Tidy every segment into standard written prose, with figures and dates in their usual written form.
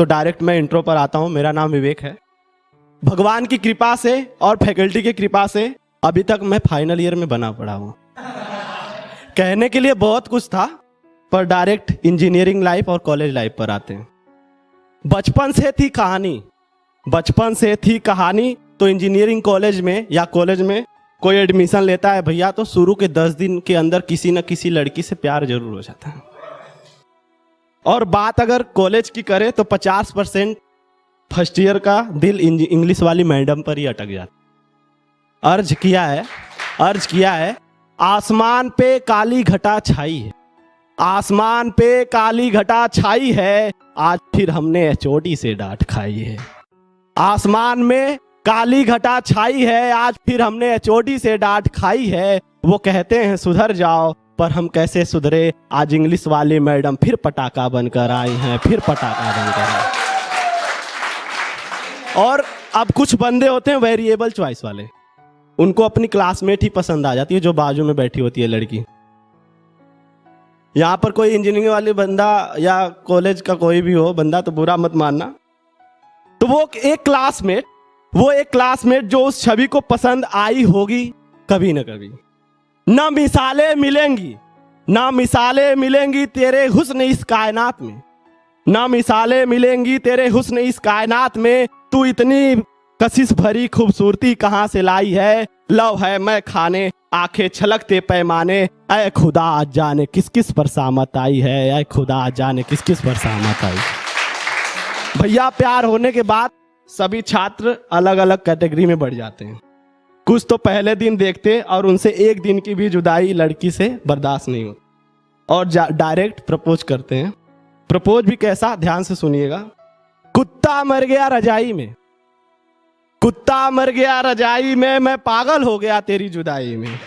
तो डायरेक्ट मैं इंट्रो पर आता हूं। मेरा नाम विवेक है। भगवान की कृपा से और फैकल्टी की कृपा से अभी तक मैं फाइनल ईयर में बना पड़ा हूं। कहने के लिए बहुत कुछ था, पर डायरेक्ट इंजीनियरिंग लाइफ और कॉलेज लाइफ पर आते हैं। बचपन से थी कहानी। तो इंजीनियरिंग कॉलेज में या कॉलेज में कोई एडमिशन लेता है भैया, तो शुरू के 10 दिन के अंदर किसी न किसी लड़की से प्यार जरूर हो जाता है। और बात अगर कॉलेज की करें तो 50% फर्स्ट ईयर का दिल इंग्लिश वाली मैडम पर ही अटक जाता। अर्ज किया है आसमान पे काली घटा छाई है, आसमान पे काली घटा छाई है, आज फिर हमने एचओडी से डांट खाई है। आसमान में काली घटा छाई है, आज फिर हमने एचओडी से डांट खाई है। वो कहते हैं सुधर जाओ, पर हम कैसे सुधरे, आज इंग्लिश वाली मैडम फिर पटाखा बनकर आई हैं, फिर पटाखा बनकर आई। और अब कुछ बंदे होते हैं वेरिएबल चॉइस वाले, उनको अपनी क्लासमेट ही पसंद आ जाती है जो बाजू में बैठी होती है लड़की। यहाँ पर कोई इंजीनियरिंग वाले बंदा या कॉलेज का कोई भी हो बंदा तो बुरा मत मानना, तो वो एक क्लासमेट जो उस छवि को पसंद आई होगी कभी न कभी। ना मिसालें मिलेंगी तेरे हुस्न इस कायनात में, ना मिसालें मिलेंगी तेरे हुस्न इस कायनात में। तू इतनी कशिश भरी खूबसूरती कहाँ से लाई है, लव है मैं खाने आंखें छलकते पैमाने। ऐ खुदा आज जाने किस किस पर सामत आई है, ऐ खुदा आज जाने किस किस पर सामत आई। भैया प्यार होने के बाद सभी छात्र अलग अलग कैटेगरी में बढ़ जाते हैं। कुछ तो पहले दिन देखते और उनसे एक दिन की भी जुदाई लड़की से बर्दाश्त नहीं होती और डायरेक्ट प्रपोज करते हैं। प्रपोज भी कैसा, ध्यान से सुनिएगा। कुत्ता मर गया रजाई में, कुत्ता मर गया रजाई में, मैं पागल हो गया तेरी जुदाई में।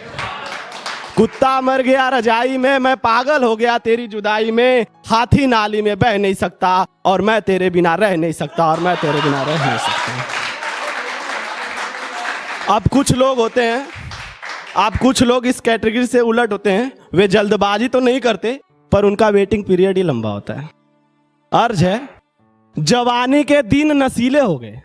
कुत्ता मर गया रजाई में, मैं पागल हो गया तेरी जुदाई में। हाथी नाली में बह नहीं सकता और मैं तेरे बिना रह नहीं सकता, और मैं तेरे बिना रह नहीं सकता। अब कुछ लोग इस कैटेगरी से उलट होते हैं। वे जल्दबाजी तो नहीं करते, पर उनका वेटिंग पीरियड ही लंबा होता है। अर्ज है जवानी के दिन नशीले हो गए,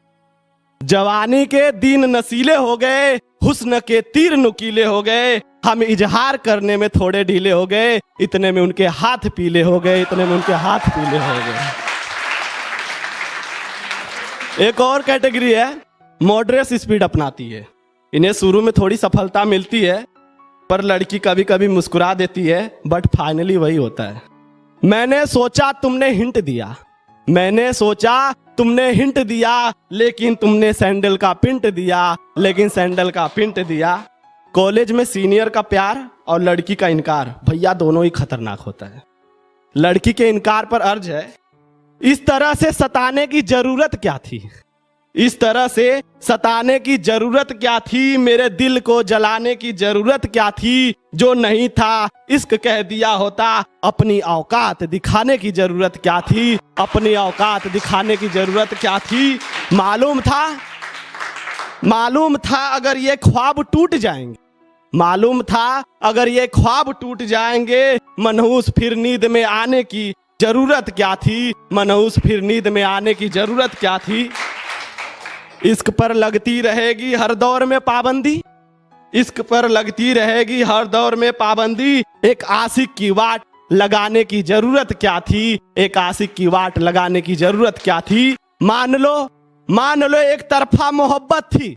जवानी के दिन नशीले हो गए, हुस्न के तीर नुकीले हो गए। हम इजहार करने में थोड़े ढीले हो गए, इतने में उनके हाथ पीले हो गए, इतने में उनके हाथ पीले हो गए। एक और कैटेगरी है मॉडरेट स्पीड अपनाती है। इन्हें शुरू में थोड़ी सफलता मिलती है, पर लड़की कभी कभी मुस्कुरा देती है, बट फाइनली वही होता है। मैंने सोचा तुमने हिंट दिया, मैंने सोचा तुमने हिंट दिया, लेकिन तुमने सैंडल का पिंट दिया, लेकिन सैंडल का पिंट दिया। कॉलेज में सीनियर का प्यार और लड़की का इनकार भैया दोनों ही खतरनाक होता है। लड़की के इनकार पर अर्ज है इस तरह से सताने की जरूरत क्या थी, इस तरह से सताने की जरूरत क्या थी, मेरे दिल को जलाने की जरूरत क्या थी। जो नहीं था इश्क कह दिया होता, अपनी औकात दिखाने की जरूरत क्या थी, अपनी औकात दिखाने की जरूरत क्या थी। मालूम था अगर ये ख्वाब टूट जाएंगे, मालूम था अगर ये ख्वाब टूट जाएंगे। मनहूस फिर नींद में आने की जरूरत क्या थी, मनहूस फिर नींद में आने की जरूरत क्या थी। इश्क पर लगती रहेगी हर दौर में पाबंदी, इश्क पर लगती रहेगी हर दौर में पाबंदी। एक आशिक की वाट लगाने की जरूरत क्या थी, एक आशिक की वाट लगाने की जरूरत क्या थी। मान लो एक तरफा मोहब्बत थी,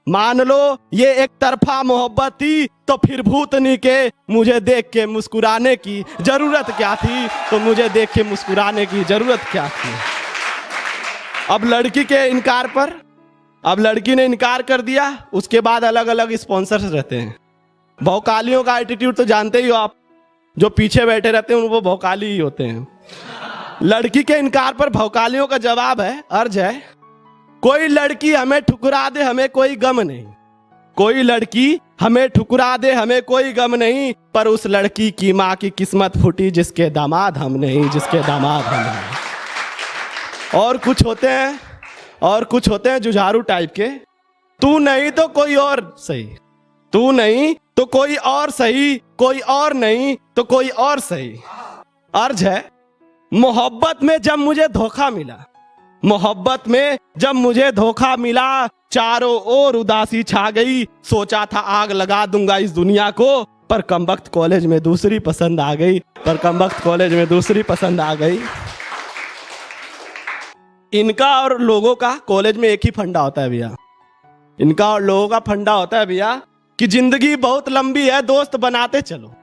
मान लो ये एक तरफा मोहब्बत थी, तो फिर भूतनी के मुझे देख के मुस्कुराने की जरूरत क्या थी, तो मुझे देख के मुस्कुराने की जरूरत क्या थी। अब लड़की ने इनकार कर दिया, उसके बाद अलग अलग स्पॉन्सर्स रहते हैं। भौकालियों का एटीट्यूड तो जानते ही हो आप, जो पीछे बैठे रहते हैं वो भौकाली ही होते हैं। लड़की के इनकार पर भौकालियों का जवाब है, अर्ज है कोई लड़की हमें ठुकरा दे हमें कोई गम नहीं, कोई लड़की हमें ठुकरा दे हमें कोई गम नहीं, पर उस लड़की की माँ की किस्मत फूटी जिसके दामाद हम नहीं, जिसके दामाद हम नहीं। और कुछ होते हैं जुझारू टाइप के, तू नहीं तो कोई और सही, तू नहीं तो कोई और सही, कोई और नहीं तो कोई और सही। अर्ज है मोहब्बत में जब मुझे धोखा मिला, मोहब्बत में जब मुझे धोखा मिला, चारों ओर उदासी छा गई। सोचा था आग लगा दूंगा इस दुनिया को, पर कमबख्त कॉलेज में दूसरी पसंद आ गई, पर कमबख्त कॉलेज में दूसरी पसंद आ गई। इनका और लोगों का कॉलेज में एक ही फंडा होता है भैया, इनका और लोगों का फंडा होता है भैया कि जिंदगी बहुत लंबी है, दोस्त बनाते चलो।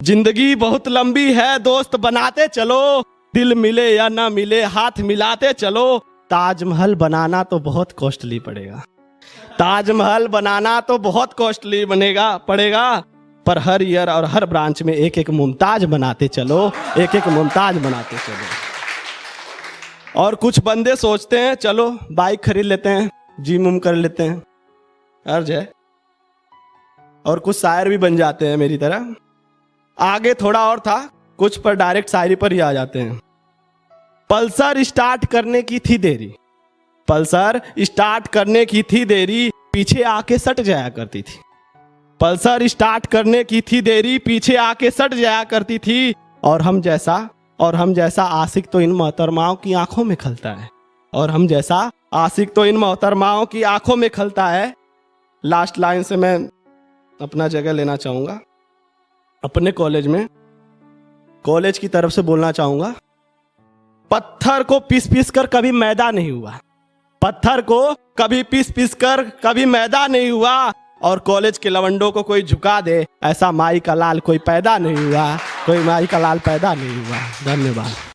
जिंदगी बहुत लंबी है, दोस्त बनाते चलो। दिल मिले या ना मिले, हाथ मिलाते चलो। ताजमहल बनाना तो बहुत कॉस्टली पड़ेगा, ताजमहल बनाना तो बहुत कॉस्टली पड़ेगा, पर हर ईयर और हर ब्रांच में एक एक मुमताज बनाते चलो, एक एक मुमताज बनाते चलो। और कुछ बंदे सोचते हैं चलो बाइक खरीद लेते हैं, जिम उम कर लेते हैं, अर्ज है। और कुछ शायर भी बन जाते हैं मेरी तरह। आगे थोड़ा और था, कुछ पर डायरेक्ट शायरी पर ही आ जाते हैं। पल्सर स्टार्ट करने की थी देरी, पल्सर स्टार्ट करने की थी देरी, पीछे आके सट जाया करती थी। पल्सर स्टार्ट करने की थी देरी, पीछे आके सट जाया करती थी। और हम जैसा आशिक तो इन मोहतरमाओं की आंखों में खलता है, और हम जैसा आशिक तो इन मोहतरमाओं की आंखों में खलता है। लास्ट लाइन से मैं अपना जगह लेना चाहूंगा, अपने कॉलेज की तरफ से बोलना चाहूंगा। पत्थर को पीस कर कभी मैदा नहीं हुआ, पत्थर को कभी पीस कर कभी मैदा नहीं हुआ। और कॉलेज के लवंडों को कोई झुका दे, ऐसा माई का लाल कोई पैदा नहीं हुआ, कोई माई का लाल पैदा नहीं हुआ। धन्यवाद।